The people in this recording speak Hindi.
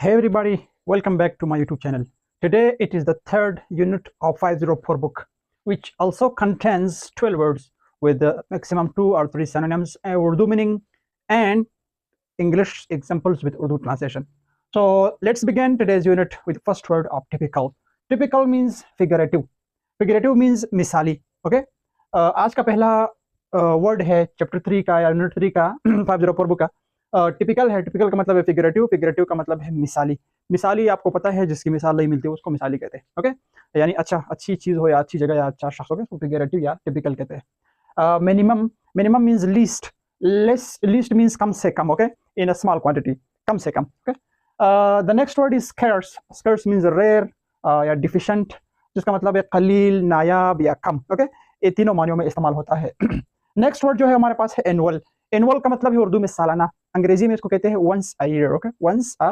Hey everybody, welcome back to my YouTube channel. Today it is the third unit of 504 book, which also contains 12 words with the maximum 2 or 3 synonyms, Urdu meaning, and English examples with Urdu translation. So let's begin today's unit with the first word of typical. Typical means figurative. Figurative means misali. Okay? आज का पहला वर्ड है चैप्टर 3 का या यूनिट 3 का 504 बुक का। टिपिकल है। टिपिकल का मतलब है फिगरेटिव। फिगरेटिव का मतलब है मिसाली। मिसाली आपको पता है, जिसकी मिसाल नहीं मिलती उसको मिसाली कहते हैं। ओके, यानी अच्छी चीज हो या अच्छी जगह या अच्छा शख्स हो उसको फिगरेटिव या टिपिकल कहते हैं। Minimum, minimum means least. Least means कम से कम। Okay, in a small quantity, कम से कम। Okay, the next word is scarce. Scarce means rare या डिफिशिएंट, जिसका मतलब है कलील, नायाब या कम। ओके, ये तीनों मानियों में इस्तेमाल होता है। नेक्स्ट वर्ड जो है हमारे पास है एनुअल। एनुअल का मतलब है उर्दू में सालाना। अंग्रेजी में इसको कहते हैं once a year. Okay, once a